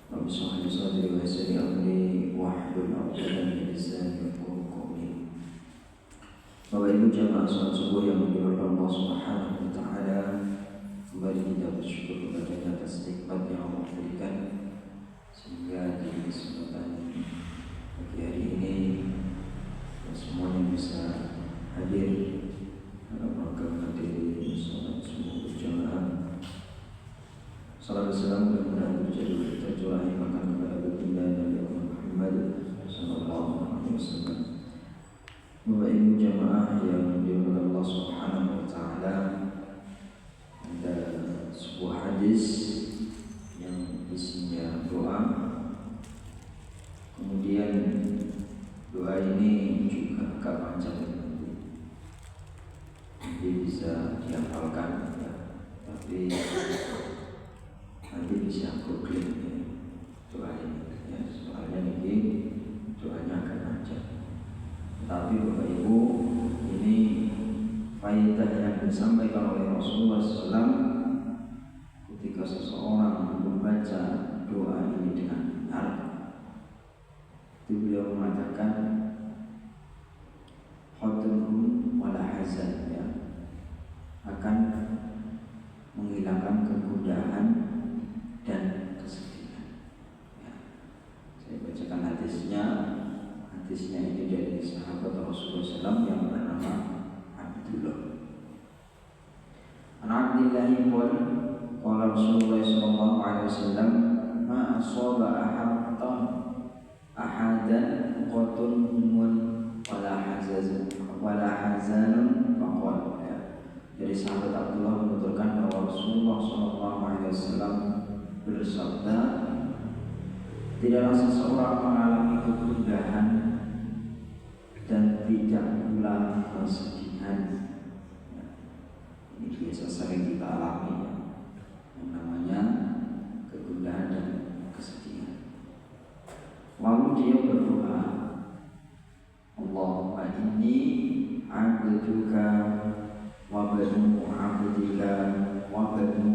رب اشرح لي صدري ويسر لي أمري واحلل عقدة من لساني يفقهوا قولي. Bapak Ibu jamaah salat subuh yang dimuliakan Allah Subhanahu wa taala, kembali kita bersyukur kepada atas nikmat yang Allah berikan sehingga di kesempatan pagi hari ini semuanya bisa hadir dalam rangka menghadiri salat subuh berjamaah. Salam salam mudah-mudahan terjadi tercurah bahkan kepada baginda Nabi Muhammad sallallahu alaihi wasallam. Bapak Ibu jamaah yang dimuliakan Allah Subhanahu wa taala, ada sebuah hadis yang isinya doa. Kemudian doa ini juga agak panjang, jadi bisa dihafalkan ya. Tapi nanti bisa googling ya, doa ini ya, soalnya ini doanya agak panjang. Tapi Bapak Ibu, ini faedah yang disampaikan oleh Rasulullah SAW ketika seseorang membaca doa ini dengan benar. Itu beliau mengatakan khadrun wala hazan ya, akan menghilangkan kegundahan dan kesedihan ya. Saya bacakan hadisnya. Hadisnya ini dari sahabat Rasulullah SAW yang bernama Abdullah. An Abdillah qala Rasulullah sallallahu alaihi wasallam ma asaba ahadan qatun wala hazanun faqala ya. Dari sahabat Abdullah menuturkan bahwa Rasulullah sallallahu alaihi wasallam bersabda, tidaklah seseorang mengalami kegundahan dan tidak pula kesedihan. Ini biasa sering kita alami ya, yang namanya kegundahan dan kesedihan. Lalu dia berdoa, Allahumma inni abduka wa banu abdika wa banu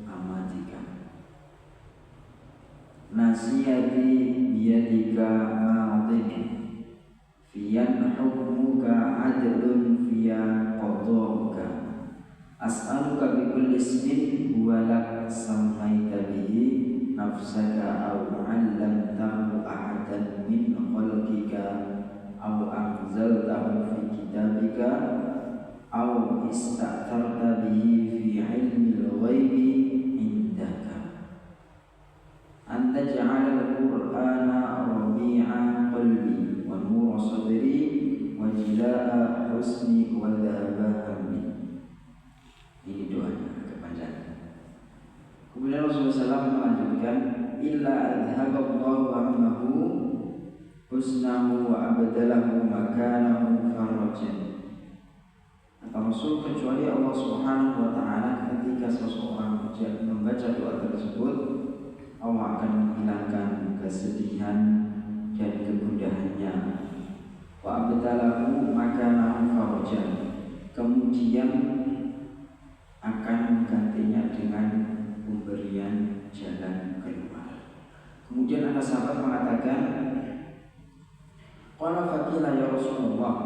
amatika, nasiyati biyadika ma'adika fiyan hukmuka adlun fiya qadauka, as'aluka bi kulli ismin huwa lak sammaita bihi nafsaka aw 'allamtahu ahadan min khalqika aw anzaltahu fi kitabika aw ista'tharta bihi fi 'ilmil ghaibi indaka an taj'ala al-qur'ana rabi'a qalbi wa nura sadri wa jilaa husni wa dhahaba hammi. Ini doanya agak panjang. Kemudian Rasulullah SAW melanjutkan, illa adhaballahu hammahu husnahu wa abdalahu makanahu farajan. Kata Rasul, kecuali Allah Subhanahu wa taala ketika seseorang membaca doa tersebut, Allah akan menghilangkan kesedihan dan kegundahannya. Wa abdalahu makanahu farajan, kemudian akan menggantinya dengan pemberian jalan keluar. Kemudian ada sahabat mengatakan, qala faqila ya Rasulullah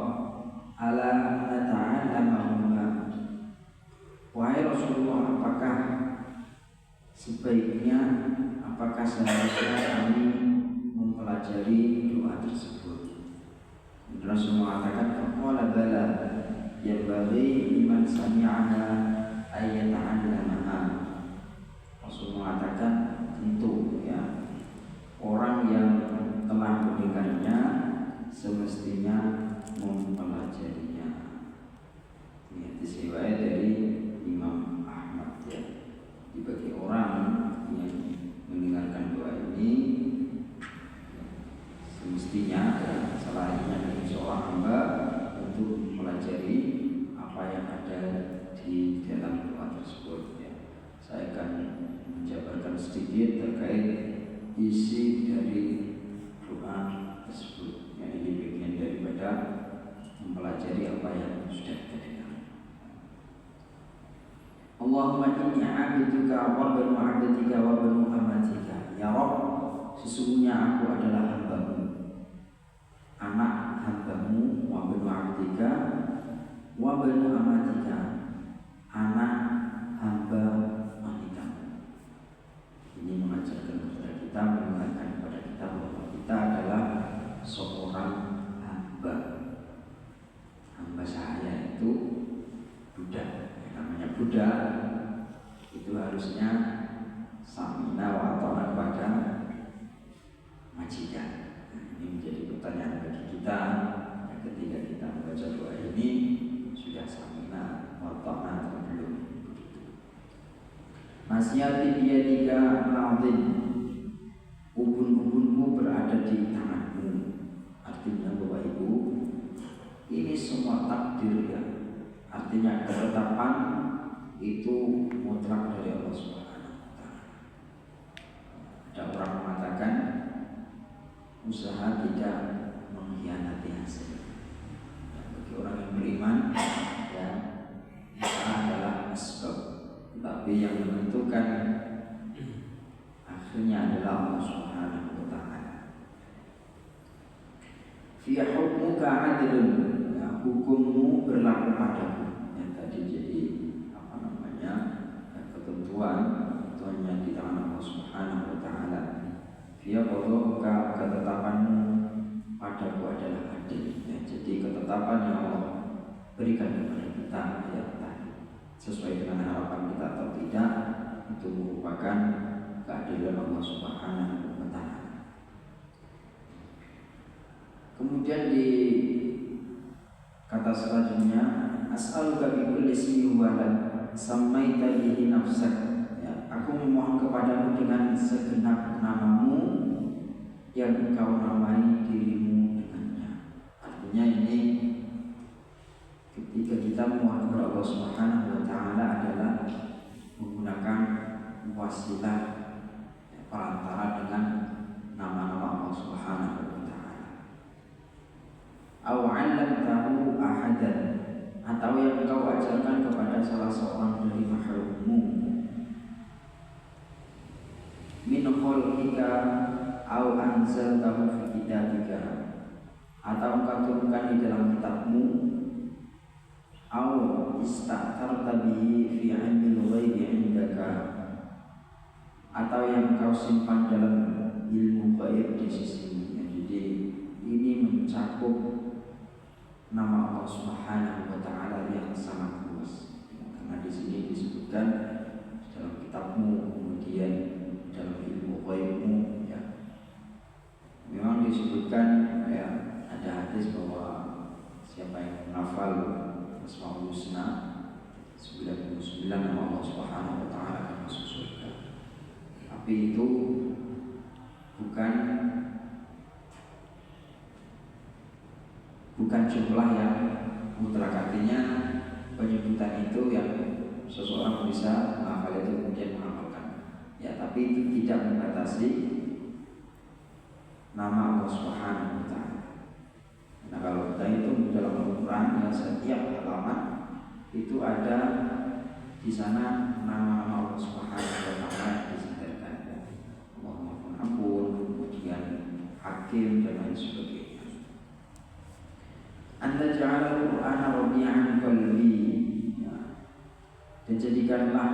ala nata'allamahuma, wahai Rasulullah, apakah sebaiknya, apakah seharusnya kami mempelajari doa tersebut? Rasul mengatakan, faqala bala yanbaghi liman sami'aha ayyata'allamaha. Rasul mengatakan, tentu ya, orang yang telah mendengarnya semestinya mempelajarinya. Ini hadis riwayat dari Imam Ahmad ya. Bagi orang yang mendengarkan doa ini, semestinya selayaknya bagi seorang hamba untuk mempelajari apa yang ada di dalam doa tersebut ya. Saya akan menjabarkan sedikit terkait isi dari doa tersebut. Yang ini bagian daripada mempelajari apa yang sudah kita dengar. Allahumma inni 'abduka wa banu 'abdika wa banu amatika. Ya Rabb, samina wa ata'na pada majikan. Ini menjadi pertanyaan bagi kita ketika kita membaca doa ini, sudah samina wa ata'na atau belum? Nasyati biyadika ma'adhin, ubun-ubunku berada di tanganmu. Artinya Bapak Ibu, ini semua takdir ya. Artinya ketetapan itu mutlak dari Allah Subhanahu wa Ta'ala. Ada orang mengatakan usaha tidak mengkhianati hasil. Bagi orang yang beriman, ya, usaha adalah asbab, tapi yang menentukan akhirnya adalah Allah Subhanahu wa Ta'ala. Fi hukmuka adlun, ya, hukummu berlaku padaku. Yang tadi jadi ketentuannya di tangan Allah Subhanahu wa Ta'ala. Dia qadha ketetapanmu padaku adalah adil. Ya, jadi ketetapan yang Allah berikan kepada kita ya, sesuai dengan harapan kita atau tidak, itu merupakan keadilan Allah Subhanahu wa Ta'ala. Kemudian di kata selanjutnya, as'aluka bi kulli ismin huwa lak sammaita bihi nafsak, ya, aku memohon kepadamu dengan segenap namamu yang engkau namai dirimu dengannya. Artinya ini ketika kita memohon kepada Allah Subhanahu wa Ta'ala adalah menggunakan wasilah, ya, perantara dengan nama-nama Allah Subhanahu wa Ta'ala. Aw 'allamtahu ahadan, atau yang engkau ajarkan kepada salah seorang dari makhlukmu, min khalqika aw anzaltahu fi kitabika, atau engkau turunkan di dalam kitabmu, aw ista'tarta bihi fi 'ilmil ghaibi 'indaka, atau yang engkau simpan dalam ilmu gaib di sisimu. Jadi ini mencakup nama Allah Subhanahu wa Ta'ala yang sangat luas. Karena di sini disebutkan dalam kitabmu, kemudian dalam ilmu ghaibmu, ya. Memang disebutkan, ya, ada hadis bahwa siapa yang menghafal Asmaul Husna 99 nama Allah Subhanahu wa Ta'ala akan masuk surga. Tapi itu bukan jumlah yang mutlak, artinya penyebutan itu yang seseorang bisa menghafal itu kemudian mengamalkan, ya, tapi itu tidak membatasi nama Allah Subhanahu wa Ta'ala. Nah, kalau kita hitung dalam Al-Quran, ya, setiap halaman itu ada di sana nama-nama Allah Subhanahu wa Ta'ala disandarkan, ya. Allah Maha Pengampun, kemudian Hakim dan lain sebagainya. Anta ja'ala al-Qur'ana rabi'an qalbi, ya. Dan jadikanlah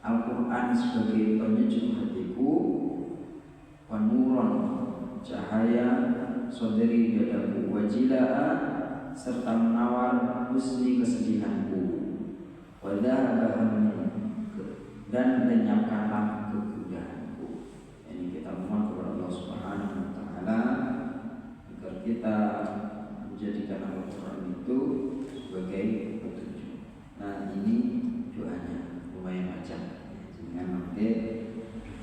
Al-Quran sebagai penyejuk hatiku, wa nuran, cahaya sadri dadaku, wa jilaa, serta menawar husni kesedihanku, wa dhahaba hammi, dan lenyapkanlah kegundahanku. Ini kita mohon kepada Allah Subhanahu wa Ta'ala agar kita menjadikan Al-Quran itu sebagai petunjuk. Nah, ini doanya lumayan macam. Jangan nanti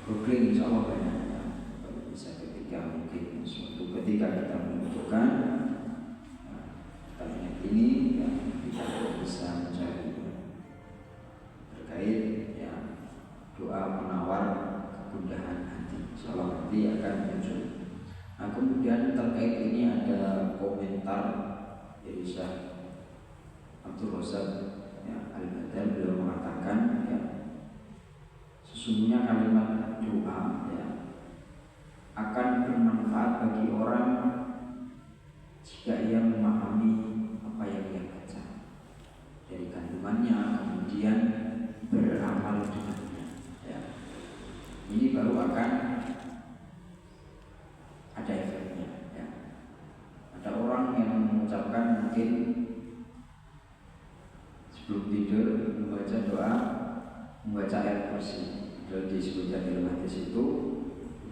googling, insya Allah banyak, ya. Kalau bisa ketika mungkin suatu ketika kita membutuhkan, nah, tanya ini, ya, kita bisa mencari terkait, ya, doa penawar kegundahan hati. Insya Allah nanti akan muncul. Nah, kemudian terkait ini ada komentar dari Syekh Abdul Razak, ya, Al-Badar. Beliau mengatakan, ya, sesungguhnya kalimat doa, ya, akan bermanfaat bagi orang jika ia memahami apa yang ia baca dari kandungannya, kemudian beramal dengannya, ya. Ini baru akan ada efeknya, ya. Ada orang yang mengucapkan mungkin sebelum tidur membaca doa membaca ayat kursi. Kalau disebutkan dalam hadis itu,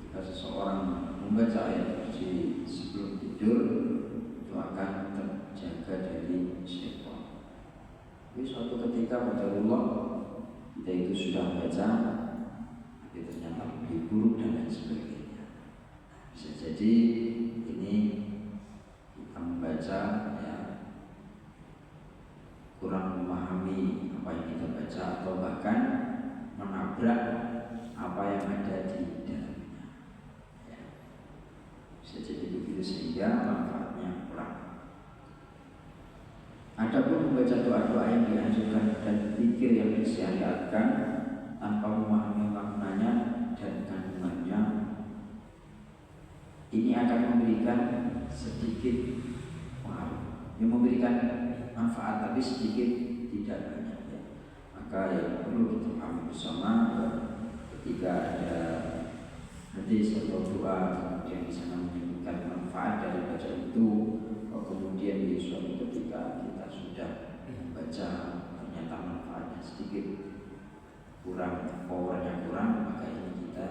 jika seseorang membaca ayat kursi sebelum tidur, itu akan terjaga dari syaitan. Tapi suatu ketika pada Allah kita itu sudah membaca, tapi ternyata lebih buruk dan lain sebagainya. Bisa jadi ini kita membaca ya kurang memahami apa yang kita baca atau bahkan menabrak apa yang ada di dalamnya. Ya. Bisa jadi begitu sehingga manfaatnya kurang. Adapun membaca doa-doa yang dianjurkan dan zikir yang disyariatkan tanpa memahami maknanya dan kandungannya, ini akan memberikan sedikit pengaruh, yang memberikan manfaat tapi sedikit, tidak banyak ya. Maka yang perlu kita pahami bersama ketika ada hadis atau doa kemudian di sana menyebutkan manfaat dari baca itu, kemudian di suatu ketika kita sudah membaca ternyata manfaatnya sedikit kurang, powernya kurang, maka ini kita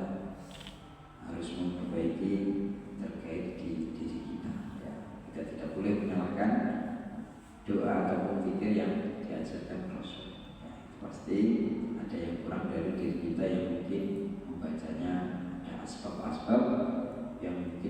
harus memperbaiki terkait di diri kita ya. Kita tidak boleh menyalahkan doa ataupun zikir yang diajarkan Rasul ya. Pasti ada yang kurang dari diri kita yang mungkin membacanya ada asbab-asbab yang mungkin